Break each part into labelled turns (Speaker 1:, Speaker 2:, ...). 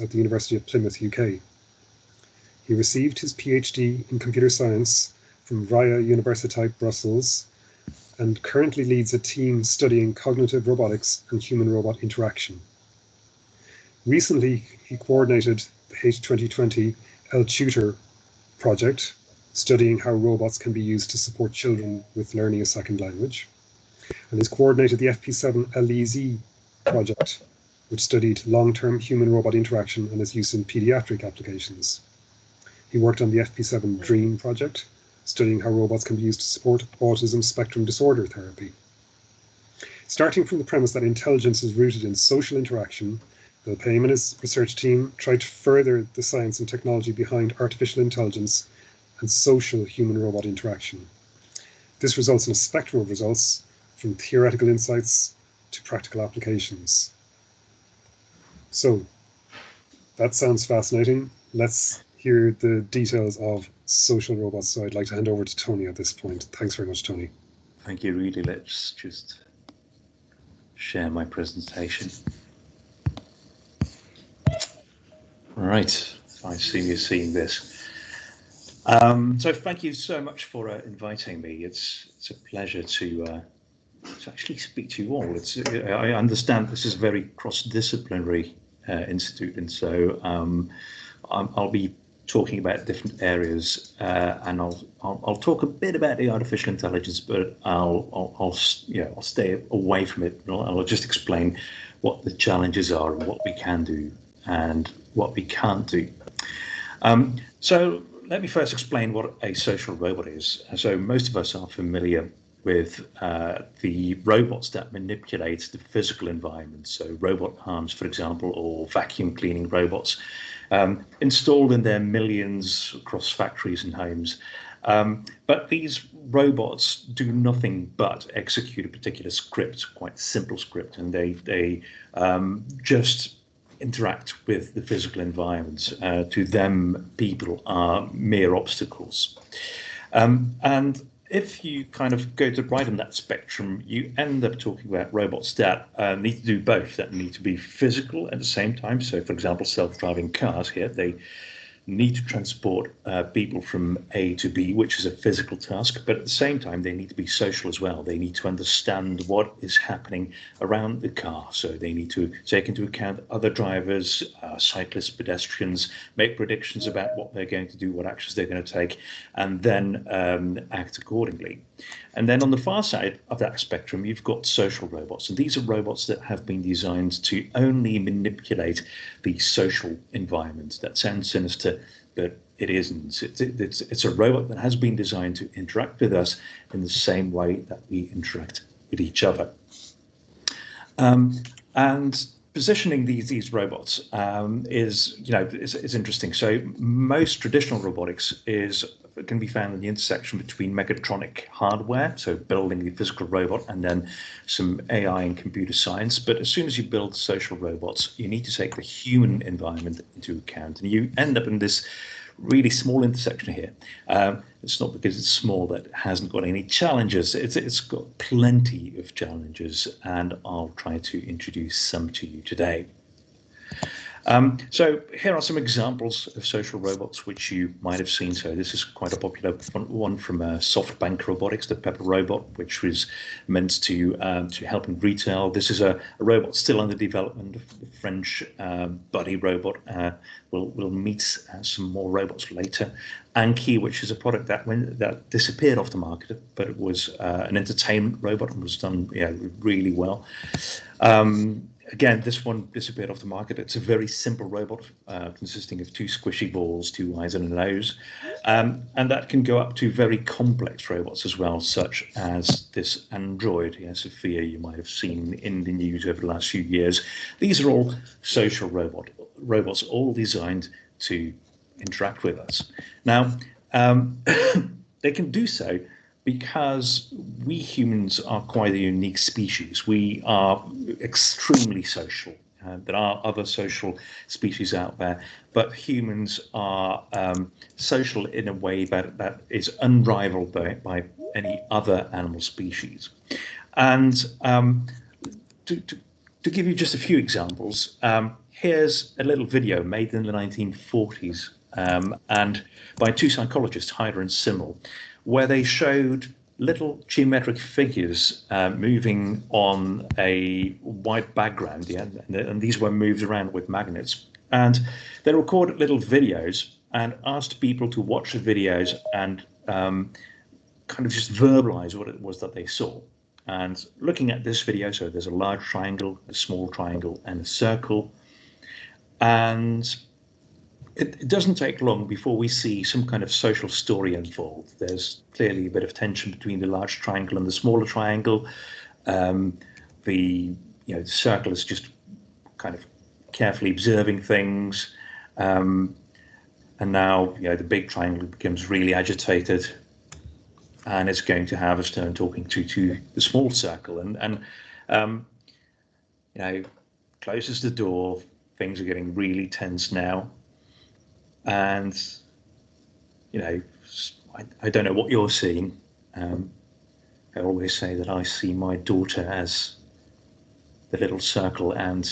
Speaker 1: at the University of Plymouth, UK. He received his PhD in computer science from Vrije Universiteit Brussels and currently leads a team studying cognitive robotics and human-robot interaction. Recently, he coordinated the H2020 L-Tutor project, studying how robots can be used to support children with learning a second language, and has coordinated the FP7 LEZ project, which studied long-term human-robot interaction and its use in pediatric applications. He worked on the FP7 DREAM project, studying how robots can be used to support autism spectrum disorder therapy. Starting from the premise that intelligence is rooted in social interaction, Belpaeme and his research team tried to further the science and technology behind artificial intelligence and social human-robot interaction. This results in a spectrum of results, from theoretical insights to practical applications. So, that sounds fascinating. Let's hear the details of social robots. So I'd like to hand over to Tony at this point. Thanks very much, Tony.
Speaker 2: Thank you, Rudy. Let's just share my presentation. All right, I assume you're seeing this. So thank you so much for inviting me. It's a pleasure to actually speak to you all. I understand this is a very cross-disciplinary institute, and so I'll be talking about different areas, and I'll talk a bit about the artificial intelligence, but I'll stay away from it. I'll just explain what the challenges are and what we can do and what we can't do. So let me first explain what a social robot is. So most of us are familiar with the robots that manipulate the physical environment. So robot arms, for example, or vacuum cleaning robots, installed in their millions across factories and homes. But these robots do nothing but execute a particular script, quite simple script, and they just interact with the physical environment. To them, people are mere obstacles. And if you kind of go to right on that spectrum, you end up talking about robots that need to do both, that need to be physical at the same time. So, for example, self-driving cars here, they need to transport people from A to B, which is a physical task, but at the same time, they need to be social as well. They need to understand what is happening around the car. So they need to take into account other drivers, cyclists, pedestrians, make predictions about what they're going to do, what actions they're going to take, and then act accordingly. And then on the far side of that spectrum, you've got social robots. And these are robots that have been designed to only manipulate the social environment. That sounds sinister, but it isn't. It's a robot that has been designed to interact with us in the same way that we interact with each other. And positioning these robots is interesting. So most traditional robotics can be found in the intersection between mechatronic hardware, so building the physical robot, and then some AI and computer science. But as soon as you build social robots, you need to take the human environment into account, and you end up in this really small intersection here. It's not because it's small that it hasn't got any challenges. It's got plenty of challenges, and I'll try to introduce some to you today. So here are some examples of social robots which you might have seen. So this is quite a popular one from SoftBank Robotics, the Pepper robot, which was meant to help in retail. This is a robot still under development. The French Buddy robot. We'll meet some more robots later. Anki, which is a product that disappeared off the market, but it was an entertainment robot and was done really well. Again, this one disappeared off the market. It's a very simple robot consisting of two squishy balls, two eyes and a nose. And that can go up to very complex robots as well, such as this android, Sophia, you might have seen in the news over the last few years. These are all social robots, all designed to interact with us. Now, they can do so because we humans are quite a unique species. We are extremely social. There are other social species out there, but humans are social in a way that is unrivaled by any other animal species. And to to give you just a few examples, here's a little video made in the 1940s and by two psychologists, Hyder and Simmel, where they showed little geometric figures moving on a white background, yeah, and these were moved around with magnets. And they recorded little videos and asked people to watch the videos and kind of just verbalize what it was that they saw. And looking at this video, so there's a large triangle, a small triangle, and a circle. And it doesn't take long before we see some kind of social story unfold. There's clearly a bit of tension between the large triangle and the smaller triangle. The circle is just kind of carefully observing things. And now the big triangle becomes really agitated, and it's going to have a turn talking to the small circle, and closes the door. Things are getting really tense now, and I don't know what you're seeing. I always say that I see my daughter as the little circle, and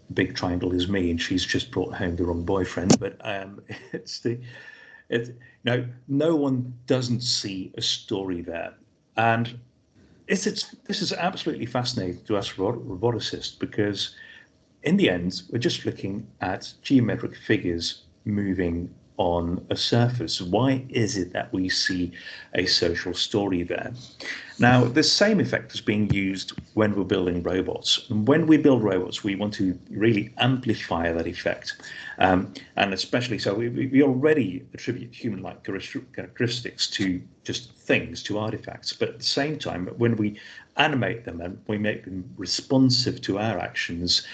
Speaker 2: the big triangle is me, and she's just brought home the wrong boyfriend. But no one doesn't see a story there, and this is absolutely fascinating to us roboticists, because in the end we're just looking at geometric figures moving on a surface. Why is it that we see a social story there? Now, the same effect is being used when we're building robots. And when we build robots, we want to really amplify that effect. And especially so, we already attribute human-like characteristics to just things, to artifacts. But at the same time, when we animate them and we make them responsive to our actions,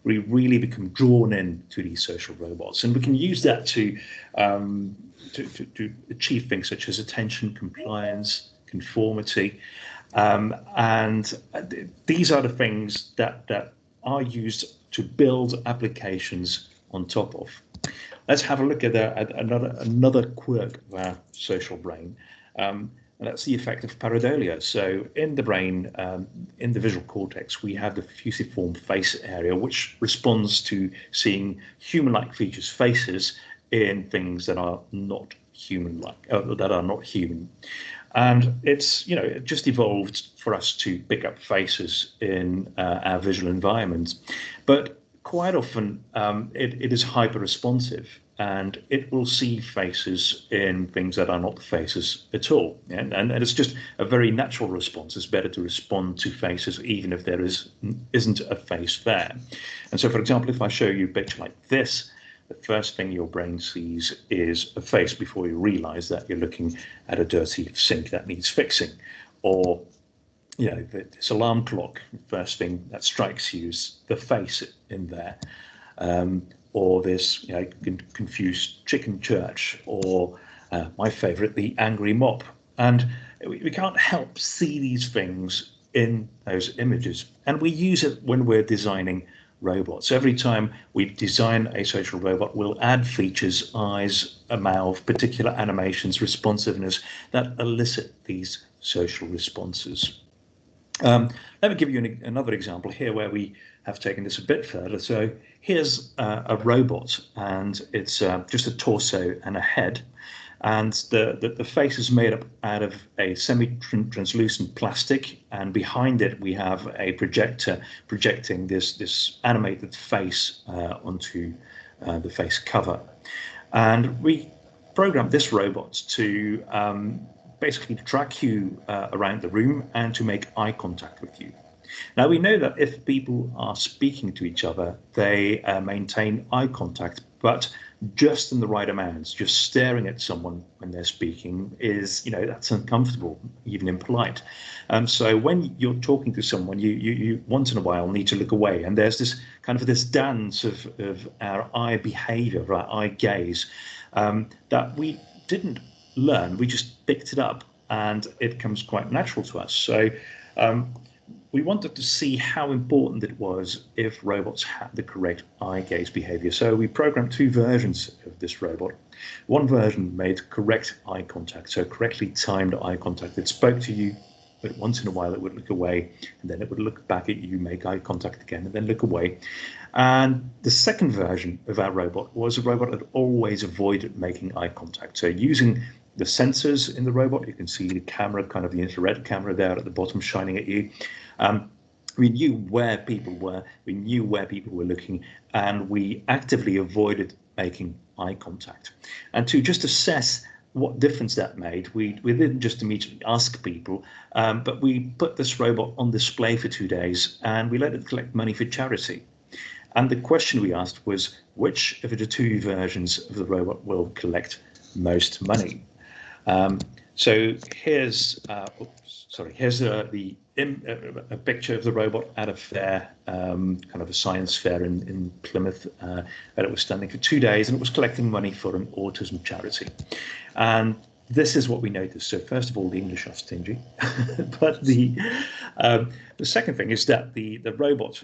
Speaker 2: we really become drawn in to these social robots. And we can use that to achieve things such as attention, compliance, conformity, and these are the things that are used to build applications on top of. Let's have a look at another quirk of our social brain, and that's the effect of pareidolia. So in the brain, in the visual cortex, we have the fusiform face area, which responds to seeing human-like features, faces, in things that are not human-like, that are not human. And it's, it just evolved for us to pick up faces in our visual environment. But quite often it is hyper-responsive, and it will see faces in things that are not faces at all. And it's just a very natural response. It's better to respond to faces even if there isn't a face there. And so, for example, if I show you a picture like this, the first thing your brain sees is a face before you realize that you're looking at a dirty sink that needs fixing. Or, this alarm clock, first thing that strikes you is the face in there. Or this confused chicken church, or my favorite, the angry mop. And we can't help see these things in those images. And we use it when we're designing robots. Every time we design a social robot, we'll add features, eyes, a mouth, particular animations, responsiveness that elicit these social responses. Let me give you another example here where we have taken this a bit further. So here's a robot, and it's just a torso and a head. And the face is made up out of a semi-translucent plastic, and behind it we have a projector projecting this animated face onto the face cover. And we programmed this robot to basically track you around the room and to make eye contact with you. Now, we know that if people are speaking to each other, they maintain eye contact, but just in the right amounts. Just staring at someone when they're speaking is, that's uncomfortable, even impolite. So when you're talking to someone, you once in a while need to look away. And there's this kind of this dance of our eye behavior, of our eye gaze, that we didn't learn. We just picked it up, and it comes quite natural to us. So we wanted to see how important it was if robots had the correct eye gaze behavior. So we programmed two versions of this robot. One version made correct eye contact, so correctly timed eye contact. It spoke to you but once in a while it would look away, and then it would look back at you, make eye contact again, and then look away. And the second version of our robot was a robot that always avoided making eye contact. So using the sensors in the robot, you can see the camera, kind of the infrared camera there at the bottom shining at you. We knew where people were, we knew where people were looking, and we actively avoided making eye contact. And to just assess what difference that made, we didn't just immediately ask people, but we put this robot on display for 2 days and we let it collect money for charity. And the question we asked was, which of the two versions of the robot will collect most money? So here's a picture of the robot at a fair, kind of a science fair in Plymouth, that it was standing for 2 days, and it was collecting money for an autism charity. And this is what we noticed. So first of all, the English are stingy, but the second thing is that the robot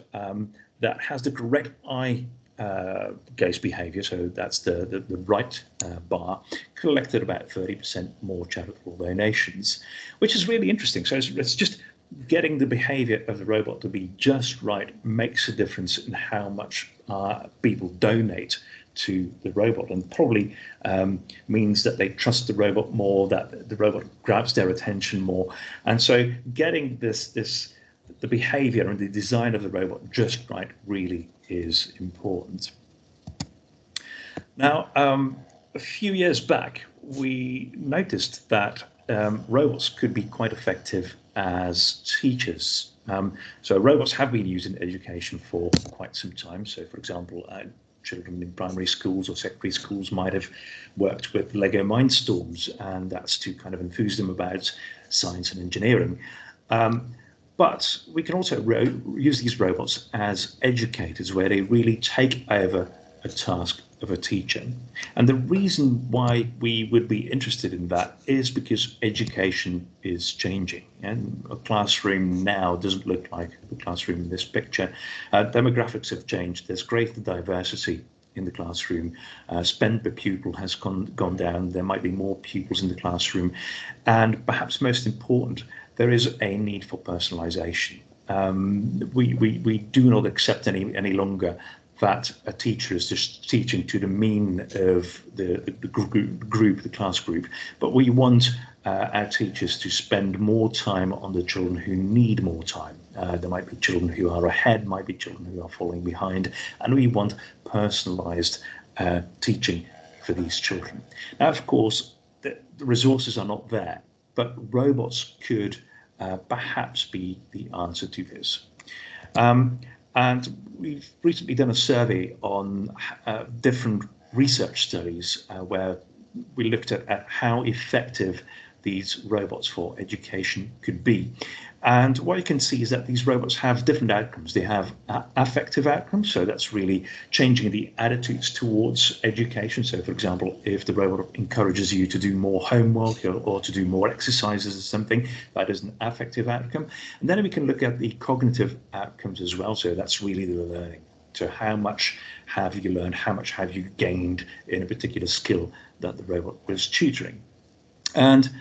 Speaker 2: that has the correct eye gaze behavior, so that's the right bar, collected about 30% more charitable donations, which is really interesting. So it's just getting the behavior of the robot to be just right makes a difference in how much people donate to the robot, and probably means that they trust the robot more, that the robot grabs their attention more. And so getting the behavior and the design of the robot just right really is important. Now, a few years back, we noticed that robots could be quite effective as teachers. So robots have been used in education for quite some time. So, for example, children in primary schools or secondary schools might have worked with Lego Mindstorms, and that's to kind of enthuse them about science and engineering. But we can also use these robots as educators, where they really take over a task of a teacher. And the reason why we would be interested in that is because education is changing, and a classroom now doesn't look like the classroom in this picture. Demographics have changed. There's greater diversity in the classroom. Spend per pupil has gone down. There might be more pupils in the classroom, and perhaps most important, there is a need for personalization. We do not accept any longer that a teacher is just teaching to the mean of the group, the class group, but we want our teachers to spend more time on the children who need more time. There might be children who are ahead, might be children who are falling behind, and we want personalized teaching for these children. Now, of course, the resources are not there, but robots could perhaps be the answer to this. And we've recently done a survey on different research studies where we looked at how effective these robots for education could be. And what you can see is that these robots have different outcomes. They have affective outcomes, so that's really changing the attitudes towards education. So, for example, if the robot encourages you to do more homework or to do more exercises or something, that is an affective outcome. And then we can look at the cognitive outcomes as well. So that's really the learning. So how much have you learned? How much have you gained in a particular skill that the robot was tutoring? And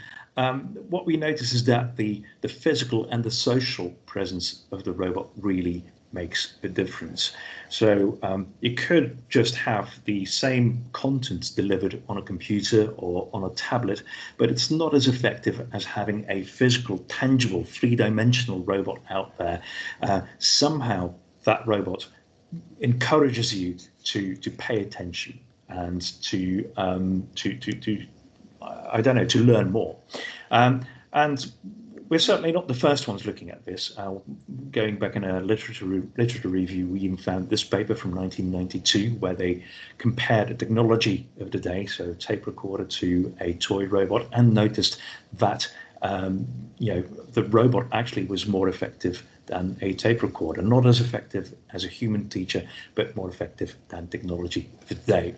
Speaker 2: what we notice is that the physical and the social presence of the robot really makes a difference. So you could just have the same content delivered on a computer or on a tablet, but it's not as effective as having a physical, tangible, three-dimensional robot out there. Somehow that robot encourages you to pay attention and to learn more. And we're certainly not the first ones looking at this. Going back in a literature review, we even found this paper from 1992 where they compared the technology of the day, so a tape recorder to a toy robot, and noticed that the robot actually was more effective than a tape recorder, not as effective as a human teacher, but more effective than technology of the day.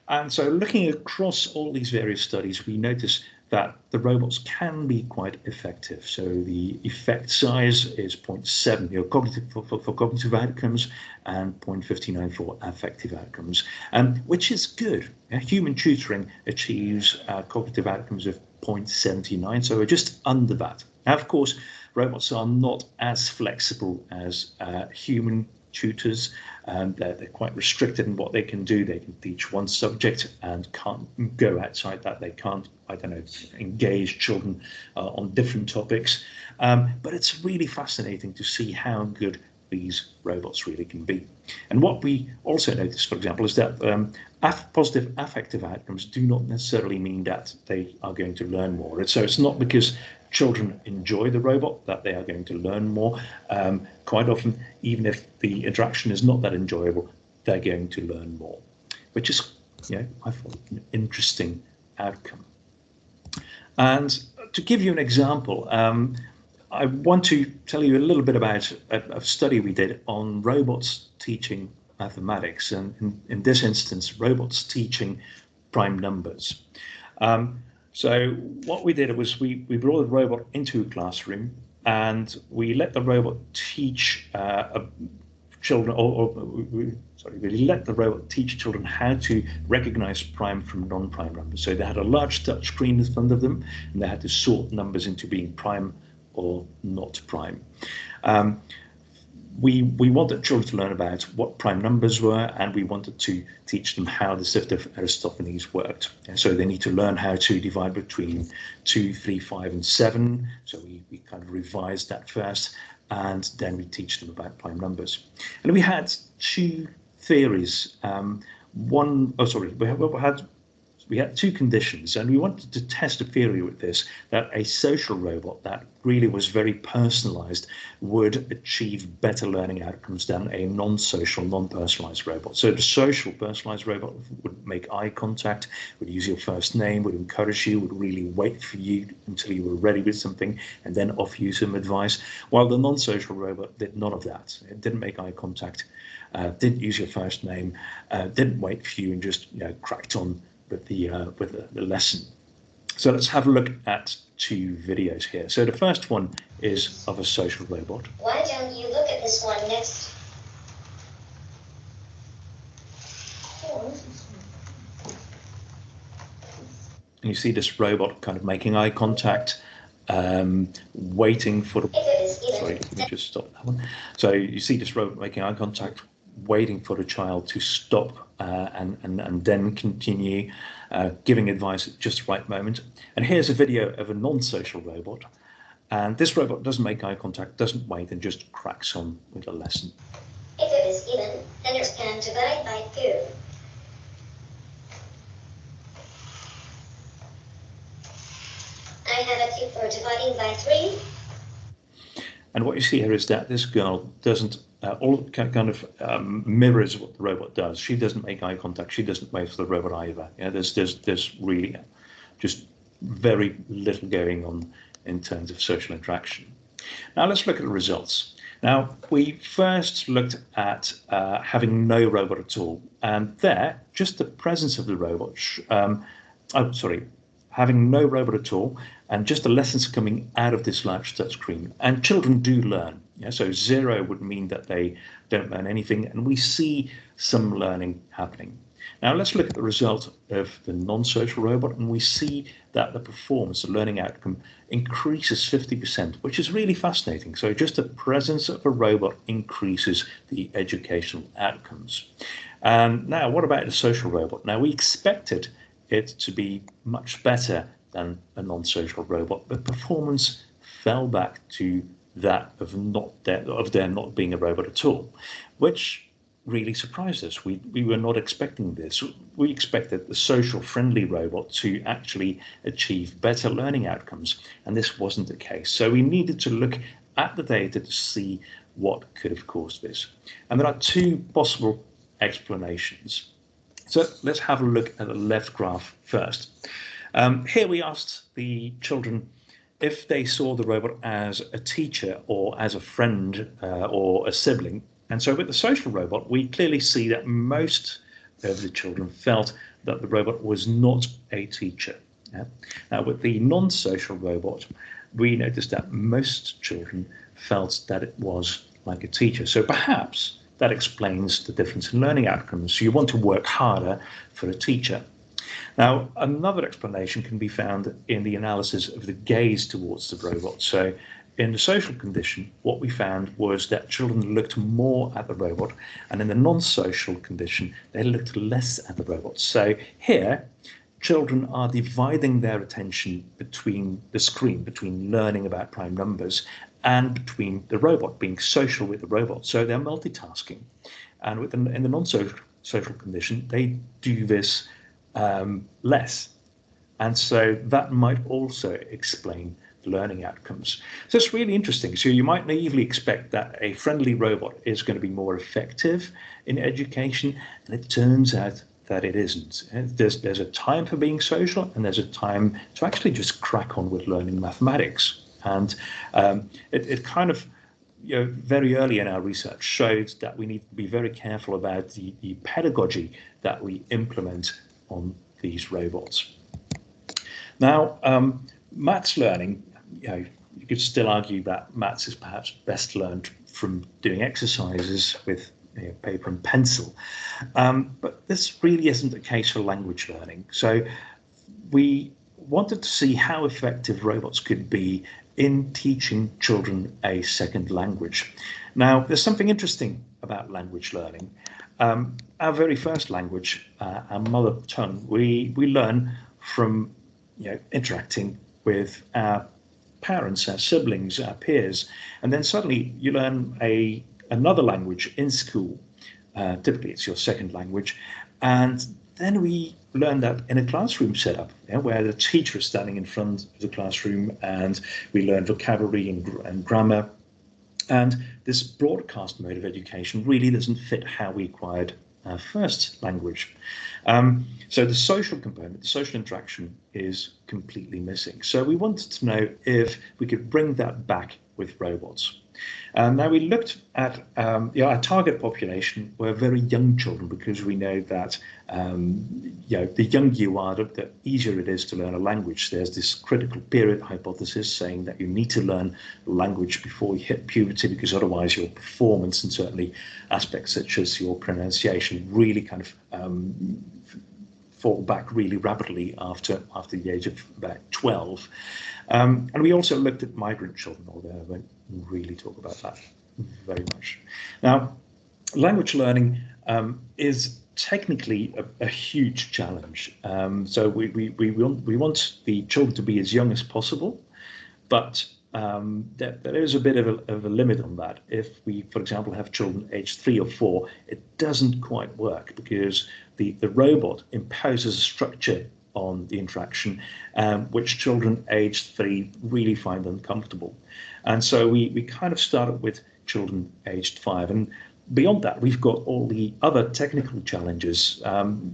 Speaker 2: And so looking across all these various studies, we notice that the robots can be quite effective. So the effect size is 0.7 for cognitive outcomes and 0.59 for affective outcomes, which is good. Human tutoring achieves cognitive outcomes of 0.79, so we're just under that. Now, of course, robots are not as flexible as human tutors. They're quite restricted in what they can do. They can teach one subject and can't go outside that. They can't, I don't know, engage children on different topics. But it's really fascinating to see how good these robots really can be. And what we also notice, for example, is that positive affective outcomes do not necessarily mean that they are going to learn more. So it's not because children enjoy the robot that they are going to learn more. Quite often, even if the interaction is not that enjoyable, they're going to learn more, which is, I thought, an interesting outcome. And to give you an example, I want to tell you a little bit about a study we did on robots teaching mathematics, and in this instance, robots teaching prime numbers. So what we did was we brought the robot into a classroom and we let the robot teach children, we let the robot teach children how to recognize prime from non-prime numbers. So they had a large touch screen in front of them and they had to sort numbers into being prime or not prime. We wanted children to learn about what prime numbers were, and we wanted to teach them how the sift of Aristophanes worked. And so they need to learn how to divide between 2, 3, 5, and 7. So we kind of revised that first, and then we teach them about prime numbers. And we had two theories. We had two conditions, and we wanted to test a theory with this, that a social robot that really was very personalized would achieve better learning outcomes than a non-social, non-personalized robot. So the social personalized robot would make eye contact, would use your first name, would encourage you, would really wait for you until you were ready with something and then offer you some advice, while the non-social robot did none of that. It didn't make eye contact, didn't use your first name, didn't wait for you, and just cracked on with the lesson. So let's have a look at two videos here. So the first one is of a social robot.
Speaker 3: Why don't you look at this one next?
Speaker 2: And you see this robot kind of making eye contact, waiting for the... Sorry, let me just stop that one. So you see this robot making eye contact, waiting for the child to stop and then continue giving advice at just the right moment. And here's a video of a non-social robot. And this robot doesn't make eye contact, doesn't wait, and just cracks on with the lesson.
Speaker 3: If it is even, then you can divide by 2. I have a tip for dividing by 3.
Speaker 2: And what you see here is that this girl doesn't, mirrors what the robot does. She doesn't make eye contact. She doesn't wait for the robot either. There's really just very little going on in terms of social interaction. Now let's look at the results. Now we first looked at having no robot at all, and there, just the presence of the robot, having no robot at all, and just the lessons coming out of this large touchscreen. And children do learn. So 0 would mean that they don't learn anything, and we see some learning happening. Now let's look at the result of the non-social robot, and we see that the performance, the learning outcome, increases 50%, which is really fascinating. So just the presence of a robot increases the educational outcomes. And now what about the social robot? Now we expected it to be much better than a non-social robot, but performance fell back to that of there not being a robot at all, which really surprised us. We were not expecting this. We expected the social friendly robot to actually achieve better learning outcomes, and this wasn't the case. So we needed to look at the data to see what could have caused this. And there are two possible explanations. So let's have a look at the left graph first. Here we asked the children if they saw the robot as a teacher or as a friend or a sibling. And so with the social robot, we clearly see that most of the children felt that the robot was not a teacher. Now with the non-social robot, we noticed that most children felt that it was like a teacher. So perhaps that explains the difference in learning outcomes. So you want to work harder for a teacher. Now, another explanation can be found in the analysis of the gaze towards the robot. So in the social condition, what we found was that children looked more at the robot, and in the non-social condition, they looked less at the robot. So here, children are dividing their attention between the screen, between learning about prime numbers, and between the robot, being social with the robot. So they're multitasking. And in the non-social condition, they do this less. And so that might also explain the learning outcomes. So it's really interesting. So you might naively expect that a friendly robot is going to be more effective in education, and it turns out that it isn't. There's a time for being social, and there's a time to actually just crack on with learning mathematics. And it kind of, very early in our research showed that we need to be very careful about the pedagogy that we implement on these robots. Now, maths learning, you could still argue that maths is perhaps best learned from doing exercises with paper and pencil. But this really isn't the case for language learning. So we wanted to see how effective robots could be in teaching children a second language. Now, there's something interesting about language learning. Our very first language, our mother tongue, we learn from interacting with our parents, our siblings, our peers, and then suddenly you learn another language in school. Typically, it's your second language, and then we learn that in a classroom setup, where the teacher is standing in front of the classroom, and we learn vocabulary and grammar. And this broadcast mode of education really doesn't fit how we acquired our first language. So the social component, the social interaction, is completely missing. So we wanted to know if we could bring that back with robots. Now we looked at our target population were very young children, because we know that the younger you are, the easier it is to learn a language. There's this critical period hypothesis saying that you need to learn language before you hit puberty, because otherwise your performance and certainly aspects such as your pronunciation really kind of fall back really rapidly after the age of about 12. And we also looked at migrant children, although I won't really talk about that very much. Now, language learning is technically a huge challenge. So we want the children to be as young as possible, but there is a bit of a limit on that. If we, for example, have children aged 3 or 4, it doesn't quite work, because the robot imposes a structure on the interaction, which children aged 3 really find uncomfortable. And so we kind of started with children aged 5. And beyond that, we've got all the other technical challenges.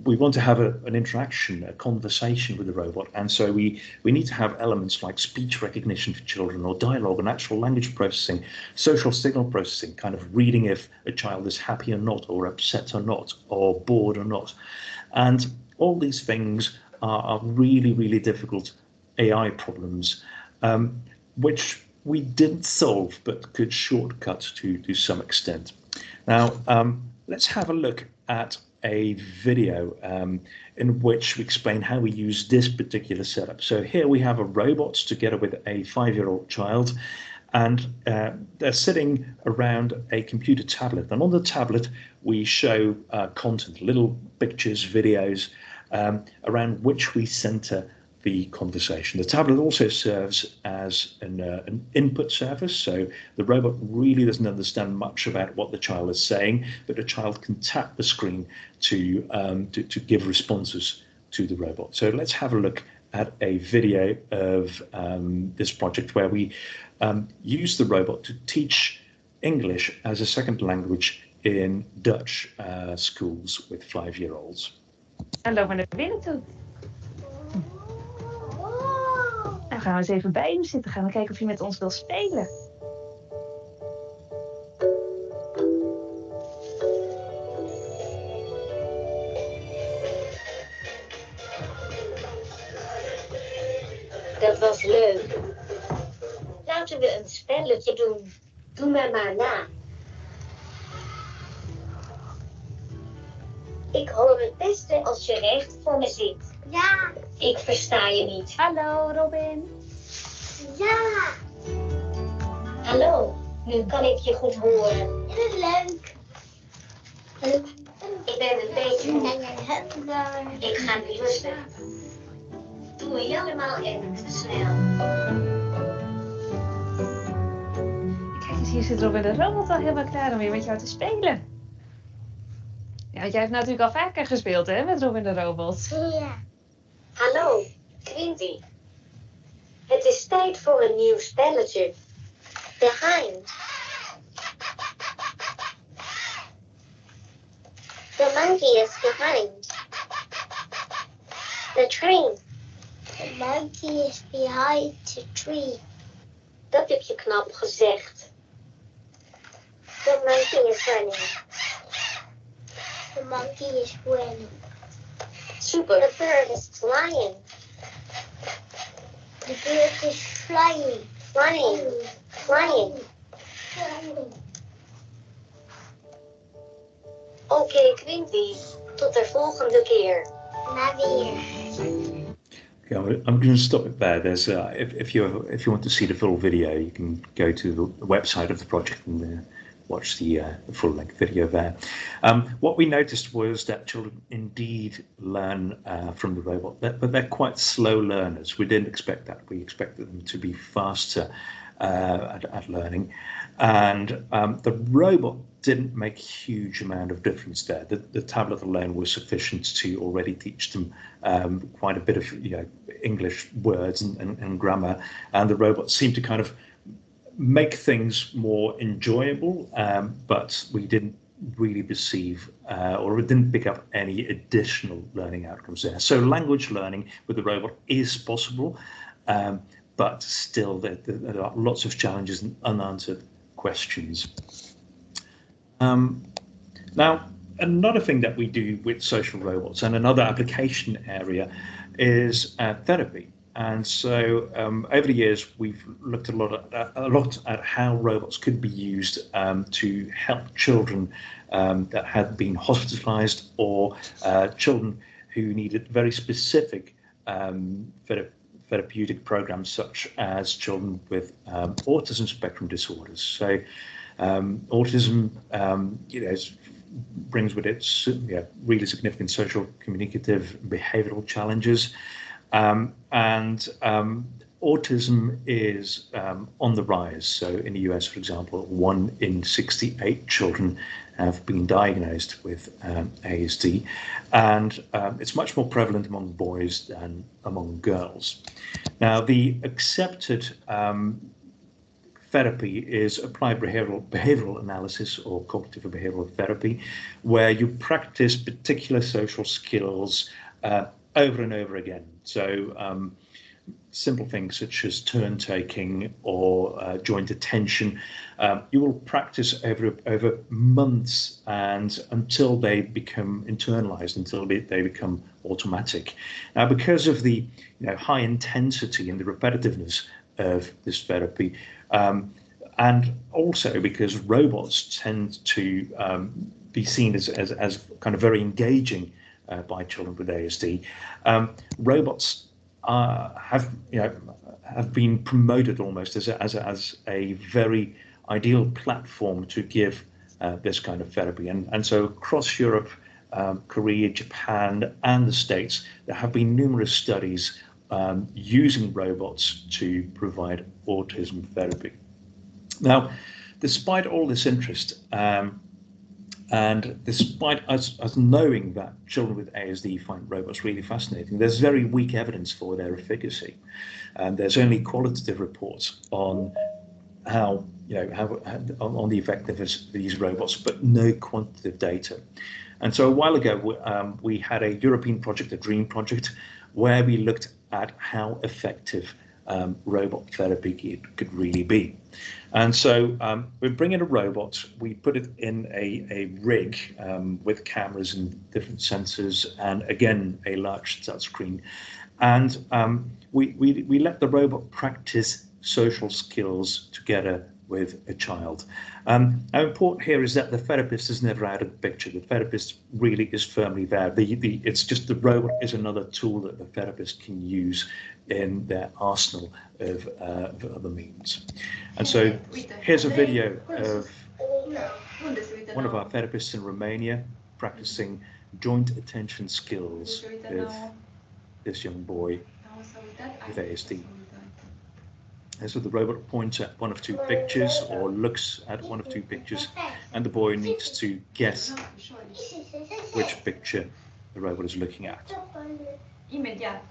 Speaker 2: We want to have an interaction, a conversation with the robot. And so we need to have elements like speech recognition for children, or dialogue and natural language processing, social signal processing, kind of reading if a child is happy or not, or upset or not, or bored or not. And all these things are really, really difficult AI problems, which we didn't solve, but could shortcut to some extent. Now, let's have a look at a video in which we explain how we use this particular setup. So here we have a robot together with a 5-year-old child, and they're sitting around a computer tablet. And on the tablet, we show content, little pictures, videos, around which we center the conversation. The tablet also serves as an input surface, so the robot really doesn't understand much about what the child is saying, but the child can tap the screen to give responses to the robot. So let's have a look at a video of this project where we use the robot to teach English as a second language in Dutch schools with 5-year-olds.
Speaker 4: En lopen we naar binnen toe. Dan gaan we eens even bij hem zitten. Gaan we kijken of hij met ons wil spelen.
Speaker 3: Dat was leuk. Laten we een spelletje doen. Doe me maar na. Ik hoor het beste als je recht voor me zit. Ja. Ik versta je niet.
Speaker 4: Hallo, Robin.
Speaker 3: Ja. Hallo, nu kan ik je goed horen. Dat is leuk. Ik ben een beetje moe. Ik ga nu rusten. Doe je allemaal even te snel.
Speaker 4: Kijk eens, hier zit Robin de robot al helemaal klaar om weer met jou te spelen. Ja, want jij hebt natuurlijk al vaker gespeeld, hè, met Robin de robot.
Speaker 3: Ja. Hallo, Quinty. Het is tijd voor een nieuw spelletje. Behind. The monkey is behind. The train. The monkey is behind the tree. Dat heb je knap gezegd. The monkey is running. The monkey is running. Super. The bird is flying. The bird is flying. Flying. Flying. Oké, Quinty. Tot de volgende keer. Na weer.
Speaker 2: Okay, I'm going to stop it there. There's if you want to see the full video, you can go to the website of the project and watch the full-length video there. What we noticed was that children indeed learn from the robot, but they're quite slow learners. We didn't expect that. We expected them to be faster at learning, and the robot didn't make a huge amount of difference there. The tablet alone was sufficient to already teach them quite a bit of English words and grammar, and the robot seemed to kind of make things more enjoyable, but we didn't really perceive or it didn't pick up any additional learning outcomes there. So language learning with the robot is possible, but still there are lots of challenges and unanswered questions. Now, another thing that we do with social robots and another application area is therapy. And so over the years, we've looked a lot at how robots could be used to help children that had been hospitalized or children who needed very specific therapeutic programs, such as children with autism spectrum disorders. So autism, brings with it really significant social, communicative, behavioral challenges. And autism is on the rise. So in the US, for example, 1 in 68 children have been diagnosed with ASD, and it's much more prevalent among boys than among girls. Now, the accepted therapy is applied behavioral analysis or cognitive behavioral therapy, where you practice particular social skills over and over again. So simple things such as turn taking or joint attention, you will practice over months and until they become internalized, until they become automatic. Now, because of the high intensity and the repetitiveness of this therapy, and also because robots tend to be seen as kind of very engaging by children with ASD, robots have been promoted almost as a very ideal platform to give this kind of therapy, and so across Europe, Korea, Japan, and the States, there have been numerous studies using robots to provide autism therapy. Now, despite all this interest, and despite us knowing that children with ASD find robots really fascinating, there's very weak evidence for their efficacy, and there's only qualitative reports on how on the effectiveness of these robots, but no quantitative data. And so a while ago, we had a European project, a DREAM project, where we looked at how effective robot therapy could really be. And so we bring in a robot, we put it in a rig with cameras and different sensors, and again, a large touchscreen. And we let the robot practice social skills together with a child. How important here is that the therapist is never out of the picture. The therapist really is firmly there. It's just the robot is another tool that the therapist can use in their arsenal of other means. And so here's a video of one of our therapists in Romania practicing joint attention skills with this young boy with ASD. And so the robot points at one of two pictures or looks at one of two pictures, and the boy needs to guess which picture the robot is looking at.
Speaker 5: Imediat.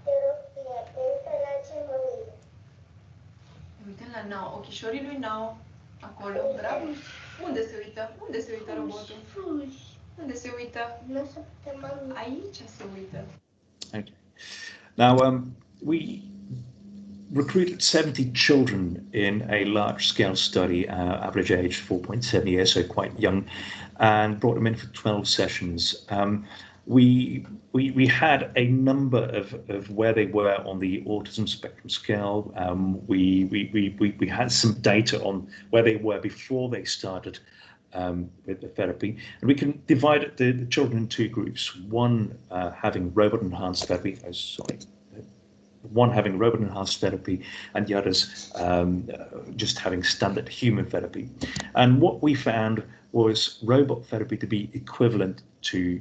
Speaker 5: Uite la nou, ochișorii lui nou, acolo, bravo. Unde se uită? Unde se uită robotul? Unde se uită? Aici se uită.
Speaker 2: Okay. Now, we recruited 70 children in a large-scale study, average age 4.7 years, so quite young, and brought them in for 12 sessions. We had a number of where they were on the autism spectrum scale. We had some data on where they were before they started with the therapy, and we can divide the children in two groups. One having robot-enhanced therapy. One having robot-enhanced therapy, and the others just having standard human therapy. And what we found was robot therapy to be equivalent to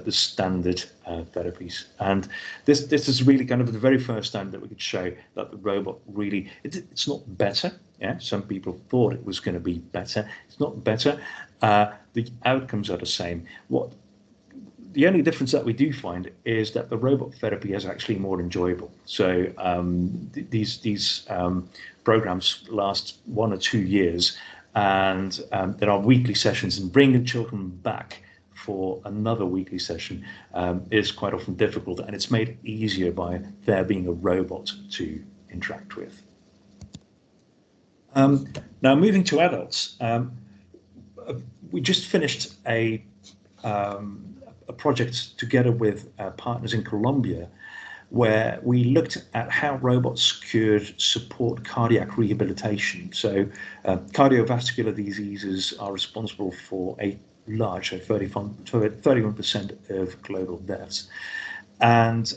Speaker 2: the standard therapies. And this is really kind of the very first time that we could show that the robot really, it's not better. Yeah, some people thought it was going to be better. It's not better. The outcomes are the same. The only difference that we do find is that the robot therapy is actually more enjoyable. So these programs last 1 or 2 years, and there are weekly sessions, and bringing children back for another weekly session is quite often difficult, and it's made easier by there being a robot to interact with. Now moving to adults, we just finished a project together with partners in Colombia, where we looked at how robots could support cardiac rehabilitation. So cardiovascular diseases are responsible for a large, 31% of global deaths. And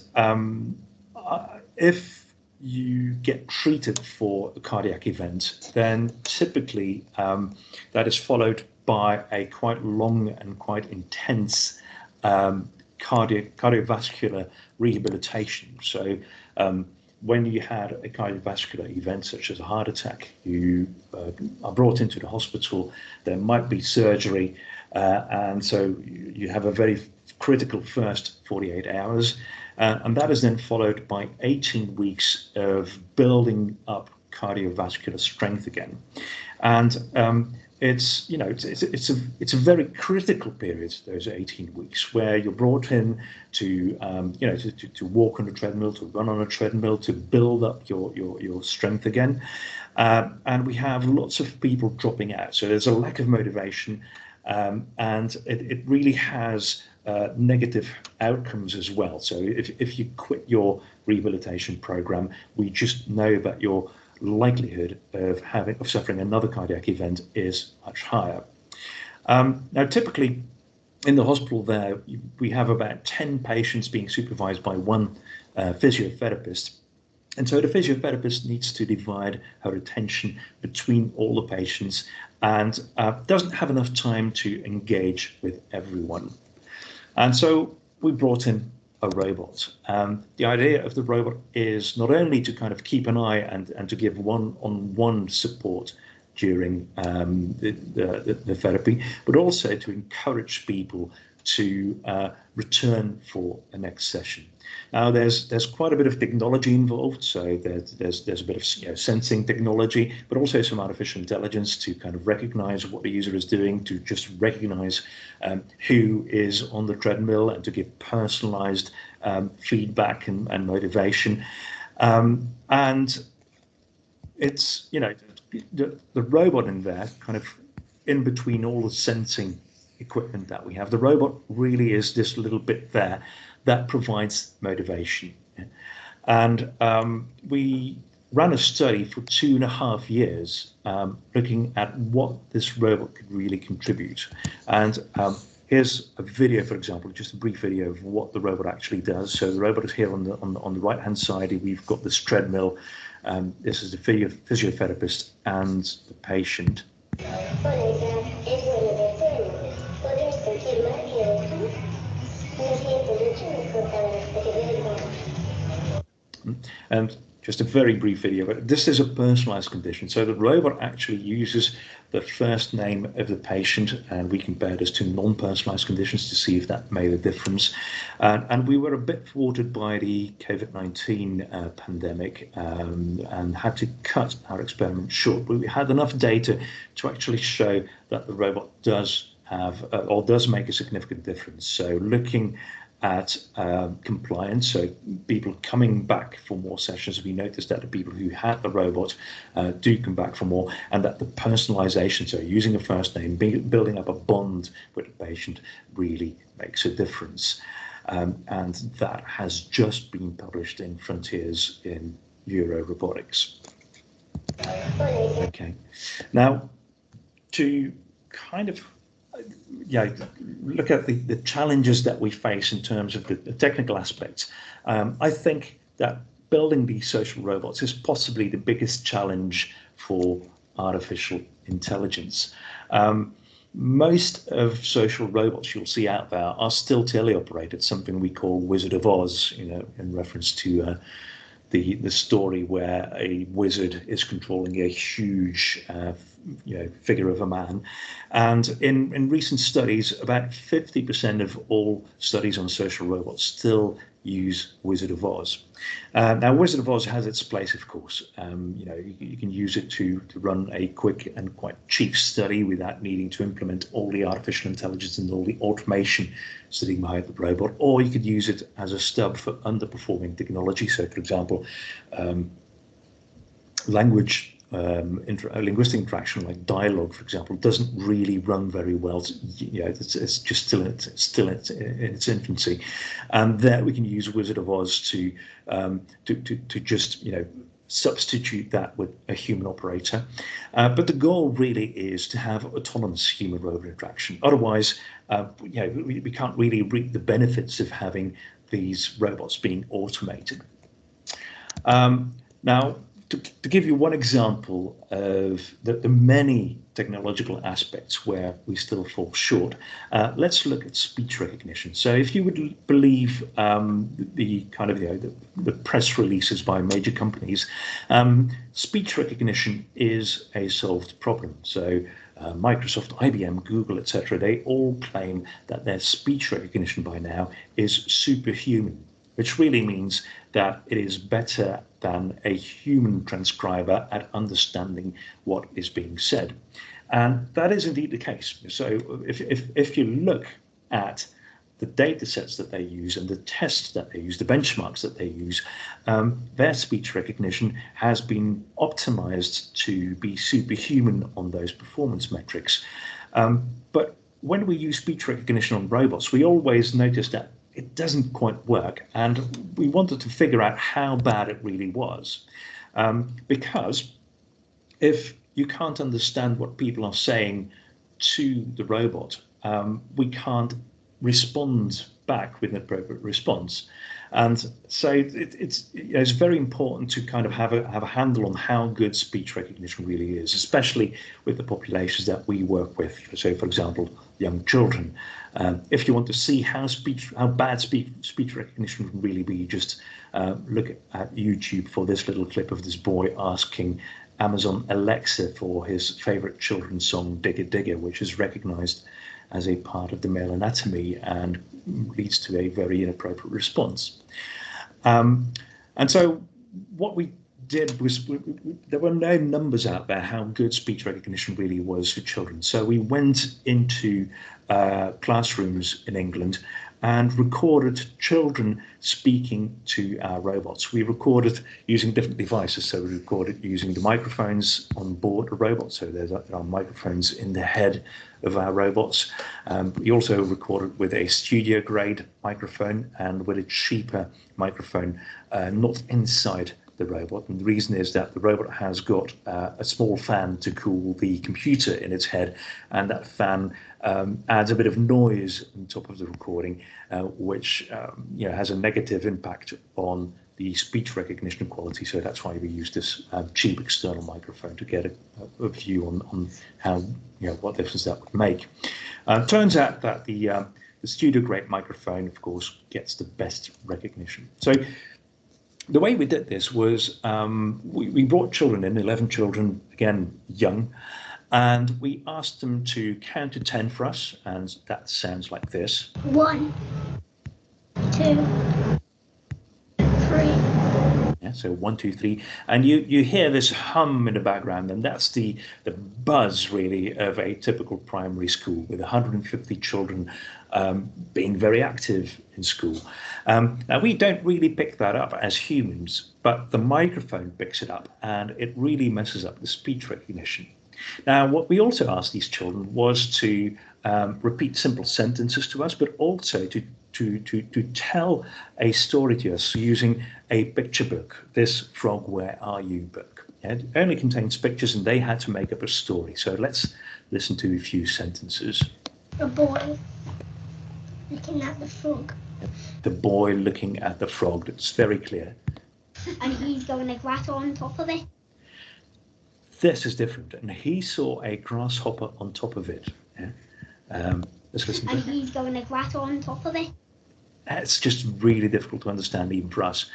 Speaker 2: if you get treated for a cardiac event, then typically that is followed by a quite long and quite intense cardiovascular rehabilitation. So when you had a cardiovascular event such as a heart attack, you are brought into the hospital, there might be surgery, and so you have a very critical first 48 hours, and that is then followed by 18 weeks of building up cardiovascular strength again. And it's a very critical period, those 18 weeks, where you're brought in to to walk on a treadmill, to run on a treadmill, to build up your strength again. And we have lots of people dropping out, so there's a lack of motivation, and it really has negative outcomes as well. So if you quit your rehabilitation program, we just know that your likelihood of suffering another cardiac event is much higher. Now, typically in the hospital there, we have about 10 patients being supervised by one physiotherapist. And so the physiotherapist needs to divide her attention between all the patients and doesn't have enough time to engage with everyone. And so we brought in a robot. The idea of the robot is not only to kind of keep an eye and to give one-on-one support during the therapy, but also to encourage people to return for a next session. Now, there's quite a bit of technology involved, so there's a bit of sensing technology, but also some artificial intelligence to kind of recognize what the user is doing, to just recognize who is on the treadmill, and to give personalized feedback and motivation. And it's the robot in there, kind of in between all the sensing equipment that we have. The robot really is this little bit there that provides motivation. And we ran a study for 2.5 years looking at what this robot could really contribute. And here's a video, for example, just a brief video of what the robot actually does. So the robot is here on the right hand side. We've got this treadmill. This is the physiotherapist and the patient. And just a very brief video, but this is a personalized condition. So the robot actually uses the first name of the patient, and we compared this to non-personalized conditions to see if that made a difference. And we were a bit thwarted by the COVID-19 pandemic and had to cut our experiment short. But we had enough data to actually show that the robot does have or does make a significant difference. So looking at compliance, so people coming back for more sessions, we noticed that the people who had the robot do come back for more, and that the personalization, so using a first name, building up a bond with the patient, really makes a difference. And that has just been published in Frontiers in Neuro Robotics. Okay, now to kind of look at the challenges that we face in terms of the technical aspects. I think that building these social robots is possibly the biggest challenge for artificial intelligence. Most of social robots you'll see out there are still teleoperated, something we call Wizard of Oz, in reference to the story where a wizard is controlling a huge figure of a man. And in recent studies, about 50% of all studies on social robots still use Wizard of Oz. Now, Wizard of Oz has its place, of course. You can use it to run a quick and quite cheap study without needing to implement all the artificial intelligence and all the automation sitting behind the robot, or you could use it as a stub for underperforming technology. So, for example, linguistic interaction, like dialogue, for example, doesn't really run very well. It's just still in its infancy, and there we can use Wizard of Oz to just substitute that with a human operator. But the goal really is to have autonomous human-robot interaction. Otherwise, we can't really reap the benefits of having these robots being automated. Now, to give you one example of the many technological aspects where we still fall short, let's look at speech recognition. So if you would believe the kind of the press releases by major companies, speech recognition is a solved problem. So Microsoft, IBM, Google, etc., they all claim that their speech recognition by now is superhuman, which really means that it is better than a human transcriber at understanding what is being said. And that is indeed the case. So if you look at the data sets that they use and the tests that they use, the benchmarks that they use, their speech recognition has been optimized to be superhuman on those performance metrics. But when we use speech recognition on robots, we always notice that it doesn't quite work, and we wanted to figure out how bad it really was. Because if you can't understand what people are saying to the robot, we can't respond back with an appropriate response. And so it's very important to kind of have a handle on how good speech recognition really is, especially with the populations that we work with. So, for example, young children. If you want to see how bad speech recognition can really be, just look at YouTube for this little clip of this boy asking Amazon Alexa for his favorite children's song, Digger Digger, which is recognized as a part of the male anatomy and leads to a very inappropriate response. And so what we did was, there were no numbers out there how good speech recognition really was for children. So we went into classrooms in England and recorded children speaking to our robots. We recorded using different devices. So we recorded using the microphones on board the robot. So there are microphones in the head of our robots. We also recorded with a studio grade microphone and with a cheaper microphone, not inside the robot, and the reason is that the robot has got a small fan to cool the computer in its head, and that fan adds a bit of noise on top of the recording, which has a negative impact on the speech recognition quality. So that's why we use this cheap external microphone to get a view on how what difference that would make. Turns out that the studio grade microphone, of course, gets the best recognition. So the way we did this was we brought children in, 11 children, again, young, and we asked them to count to 10 for us, and that sounds like this.
Speaker 3: 1, 2, 3.
Speaker 2: Yeah, so 1, 2, 3, and you hear this hum in the background, and that's the buzz really of a typical primary school with 150 children being very active in school. Now we don't really pick that up as humans, but the microphone picks it up, and it really messes up the speech recognition. Now, what we also asked these children was to repeat simple sentences to us, but also to tell a story to us using a picture book, this Frog, Where Are You book. It only contains pictures, and they had to make up a story. So let's listen to a few sentences.
Speaker 3: A boy looking at the frog.
Speaker 2: The boy looking at the frog, that's very clear.
Speaker 3: And he's going to grasshopper on top of it.
Speaker 2: This is different, and he saw a grasshopper on top of it. Yeah? Let's listen to
Speaker 3: And he's going to grasshopper on top of it.
Speaker 2: It's just really difficult to understand even for us.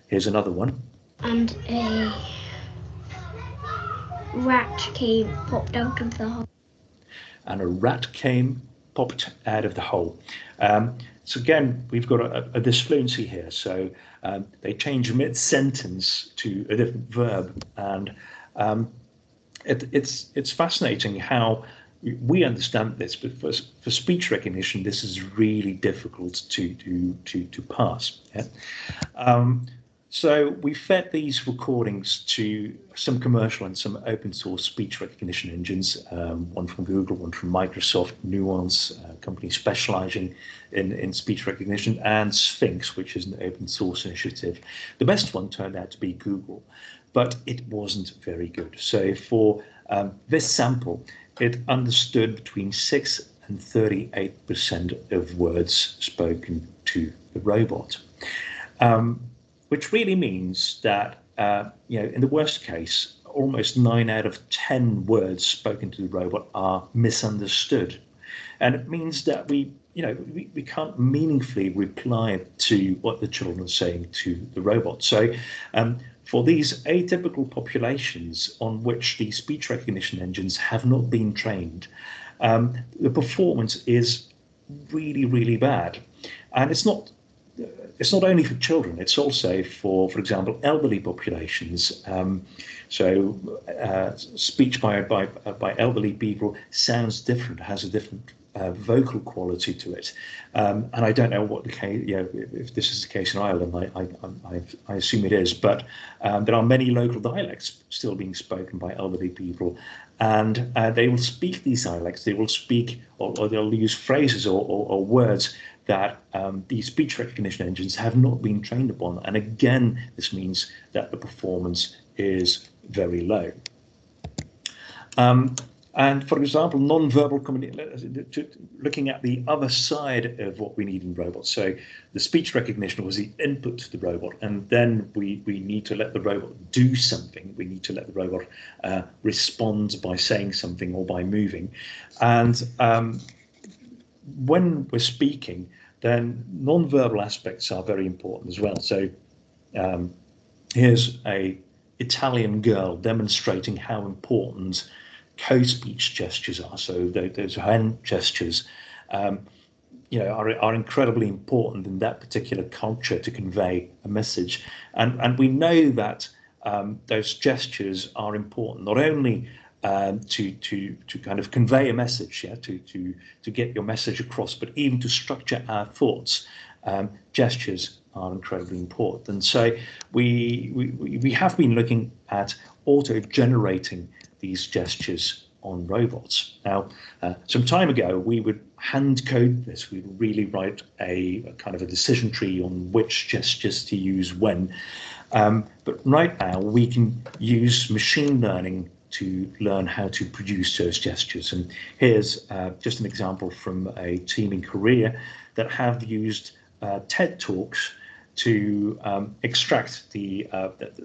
Speaker 2: Here's another one.
Speaker 3: And a rat came, popped out of the hole.
Speaker 2: And a rat came, popped out of the hole. So again, we've got a disfluency here. So they change mid-sentence to a different verb, and it's fascinating how we understand this, but for speech recognition, this is really difficult to pass. Yeah? So we fed these recordings to some commercial and some open source speech recognition engines, one from Google, one from Microsoft, Nuance, a company specializing in speech recognition, and Sphinx, which is an open source initiative. The best one turned out to be Google, but it wasn't very good. So for this sample, it understood between 6 and 38% of words spoken to the robot. Which really means that, in the worst case, almost 9 out of 10 words spoken to the robot are misunderstood. And it means that we can't meaningfully reply to what the children are saying to the robot. So for these atypical populations on which the speech recognition engines have not been trained, the performance is really, really bad. And it's not only for children, it's also for example, elderly populations. Speech by elderly people sounds different, has a different vocal quality to it. And I don't know what the case, if this is the case in Ireland, I assume it is, but there are many local dialects still being spoken by elderly people, and they will speak these dialects, they will speak, or they'll use phrases or words that the speech recognition engines have not been trained upon. And again, this means that the performance is very low. And for example, non-verbal communication, looking at the other side of what we need in robots. So the speech recognition was the input to the robot, and then we need to let the robot do something. We need to let the robot respond by saying something or by moving. And when we're speaking, then non-verbal aspects are very important as well. So here's a Italian girl demonstrating how important co-speech gestures are. So those hand gestures, are incredibly important in that particular culture to convey a message. And we know that those gestures are important, not only to kind of convey a message, to get your message across, but even to structure our thoughts. Gestures are incredibly important. And so we have been looking at auto-generating these gestures on robots. Now, some time ago, we would hand code this. We'd really write a kind of a decision tree on which gestures to use when. But right now we can use machine learning to learn how to produce those gestures. And here's just an example from a team in Korea that have used TED Talks to extract the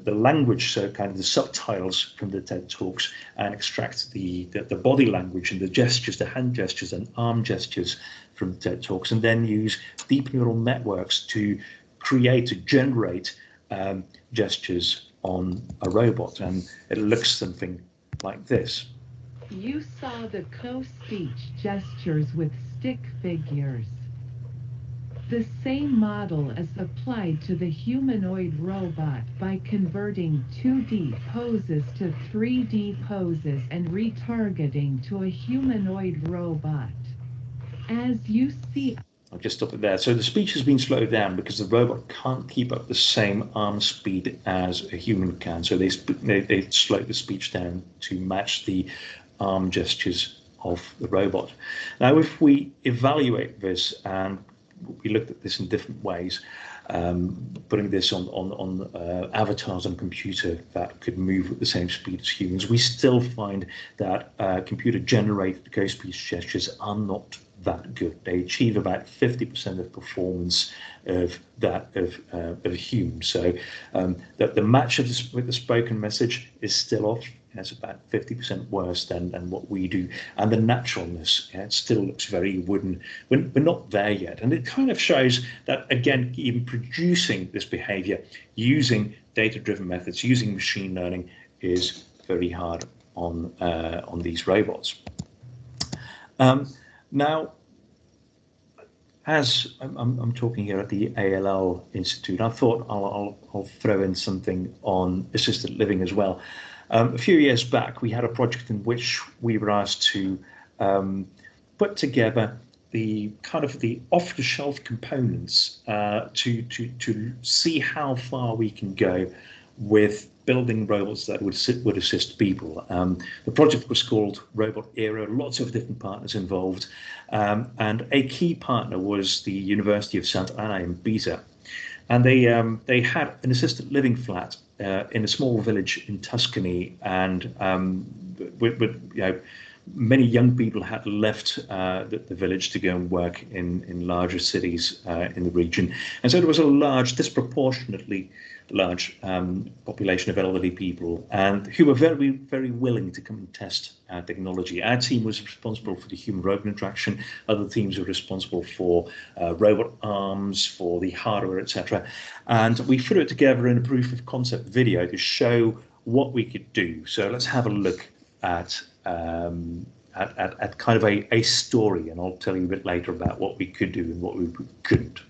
Speaker 2: language, so kind of the subtitles from the TED Talks, and extract the body language and the gestures, the hand gestures and arm gestures from TED Talks, and then use deep neural networks to generate gestures on a robot. And it looks something like this.
Speaker 6: You saw the co-speech gestures with stick figures. The same model is applied to the humanoid robot by converting 2D poses to 3D poses and retargeting to a humanoid robot. As you see...
Speaker 2: I'll just stop it there. So the speech has been slowed down because the robot can't keep up the same arm speed as a human can. So they slowed the speech down to match the arm gestures of the robot. Now, if we evaluate this, and we looked at this in different ways, putting this on avatars on computer that could move at the same speed as humans, we still find that computer-generated co-speech gestures are not that good. They achieve about 50% of performance of that of a human. So that the match with the spoken message is still off. It's about 50% worse than what we do, and the naturalness, it still looks very wooden. We're not there yet, and it kind of shows that, again, even producing this behavior using data-driven methods, using machine learning, is very hard on these robots. Now, as I'm talking here at the ALL Institute, I thought I'll throw in something on assisted living as well. A few years back, we had a project in which we were asked to put together the kind of the off-the-shelf components to see how far we can go with building robots that would assist people. The project was called Robot Era, lots of different partners involved, and a key partner was the University of Santa Ana in Pisa. And they had an assisted living flat in a small village in Tuscany, and many young people had left the village to go and work in larger cities in the region. And so there was a disproportionately large population of elderly people, and who were very, very willing to come and test our technology. Our team was responsible for the human-robot interaction. Other teams were responsible for robot arms, for the hardware, etc. And we threw it together in a proof of concept video to show what we could do. So let's have a look at kind of a story, and I'll tell you a bit later about what we could do and what we couldn't.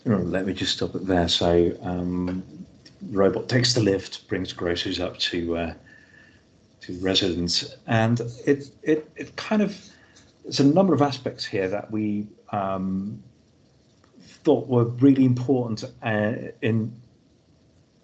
Speaker 2: Let me just stop it there. So robot takes the lift, brings groceries up to residents, and it kind of, there's a number of aspects here that we thought were really important in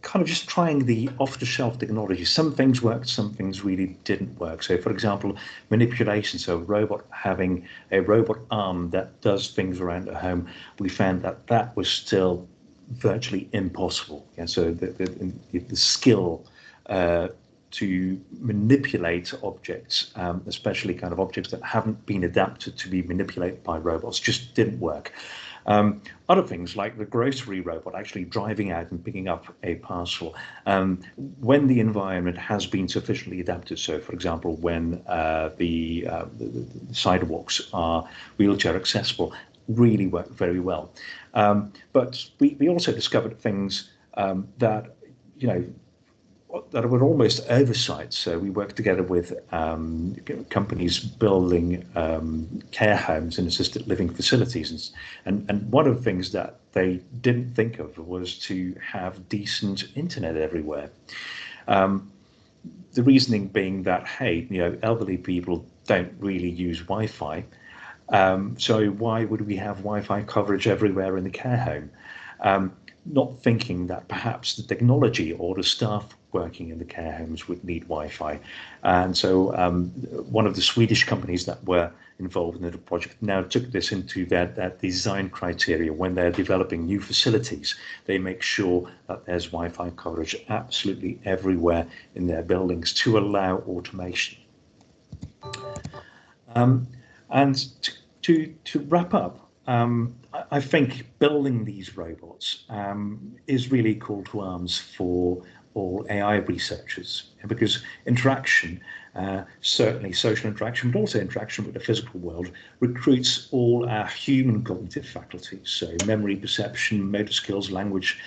Speaker 2: kind of just trying the off-the-shelf technology. Some things worked, some things really didn't work. So, for example, manipulation. So, a robot having a robot arm that does things around at home, we found that that was still virtually impossible. Yeah, so the skill to manipulate objects, especially kind of objects that haven't been adapted to be manipulated by robots, just didn't work. Other things like the grocery robot actually driving out and picking up a parcel when the environment has been sufficiently adapted. So, for example, when the sidewalks are wheelchair accessible, really work very well. But we also discovered things that, that were almost oversights. So we worked together with companies building care homes and assisted living facilities. And one of the things that they didn't think of was to have decent internet everywhere. The reasoning being that, hey, elderly people don't really use Wi-Fi. So why would we have Wi-Fi coverage everywhere in the care home? Not thinking that perhaps the technology or the staff working in the care homes would need Wi-Fi. And so one of the Swedish companies that were involved in the project now took this into their design criteria. When they're developing new facilities, they make sure that there's Wi-Fi coverage absolutely everywhere in their buildings to allow automation. And to wrap up, I think building these robots is really call to arms for all AI researchers, because interaction, certainly social interaction, but also interaction with the physical world, recruits all our human cognitive faculties. So memory, perception, motor skills, language,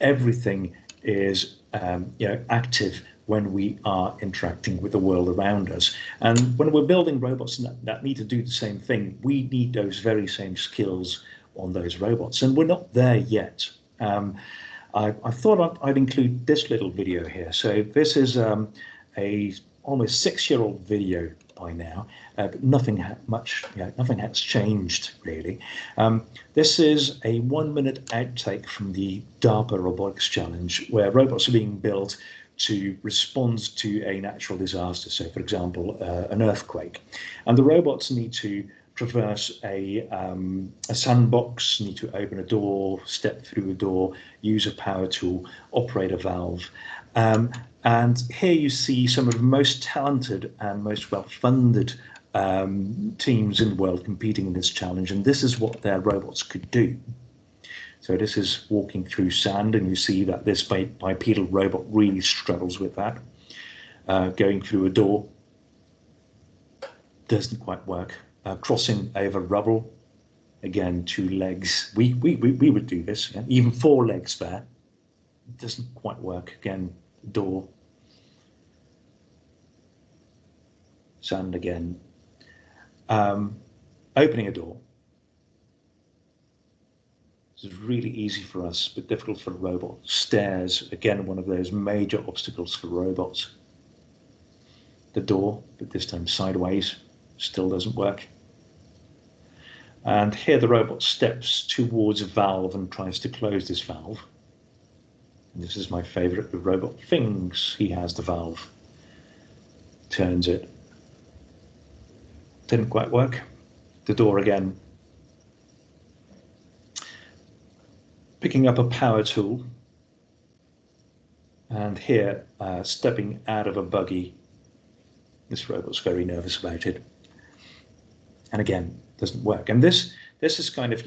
Speaker 2: everything is active when we are interacting with the world around us. And when we're building robots that need to do the same thing, we need those very same skills on those robots. And we're not there yet. I thought I'd include this little video here. So this is a almost 6-year-old video by now, but nothing has changed really. This is a 1-minute outtake from the DARPA Robotics Challenge, where robots are being built to respond to a natural disaster. So, for example, an earthquake, and the robots need to traverse a sandbox, need to open a door, step through a door, use a power tool, operate a valve. And here you see some of the most talented and most well-funded teams in the world competing in this challenge, and this is what their robots could do. So this is walking through sand, and you see that this bipedal robot really struggles with that. Going through a door doesn't quite work. Crossing over rubble, again, 2 legs. We would do this, yeah? Even 4 legs there. It doesn't quite work. Again, door. Sand again. Opening a door. This is really easy for us, but difficult for a robot. Stairs, again, one of those major obstacles for robots. The door, but this time sideways, still doesn't work. And here the robot steps towards a valve and tries to close this valve. And this is my favorite. The robot thinks he has the valve, turns it. Didn't quite work. The door again. Picking up a power tool. And here, stepping out of a buggy. This robot's very nervous about it. And again, doesn't work. And this is kind of,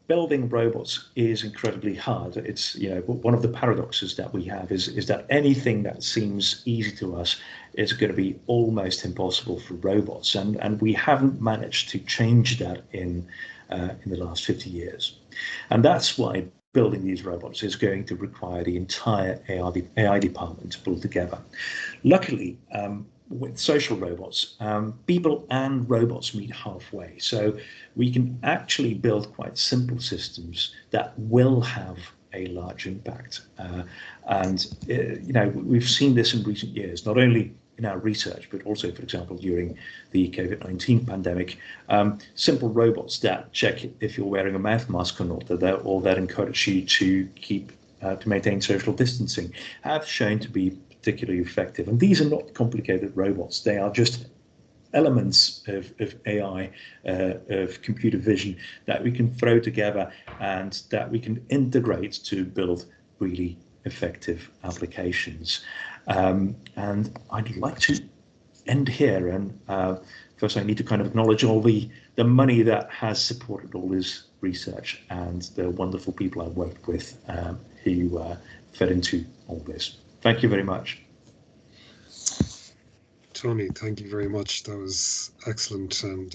Speaker 2: building robots is incredibly hard. It's, one of the paradoxes that we have is that anything that seems easy to us is going to be almost impossible for robots. And we haven't managed to change that in the last 50 years. And that's why building these robots is going to require the entire AI department to pull together. Luckily, with social robots, people and robots meet halfway. So we can actually build quite simple systems that will have a large impact. You know, we've seen this in recent years, not only in our research, but also, for example, during the COVID-19 pandemic, simple robots that check if you're wearing a mouth mask or not, or that encourage you to maintain social distancing, have shown to be particularly effective. And these are not complicated robots. They are just elements of AI, of computer vision that we can throw together and that we can integrate to build really effective applications. And I'd like to end here. And first, I need to kind of acknowledge all the money that has supported all this research and the wonderful people I've worked with who fed into all this. Thank you very much.
Speaker 1: Tony, thank you very much. That was excellent. And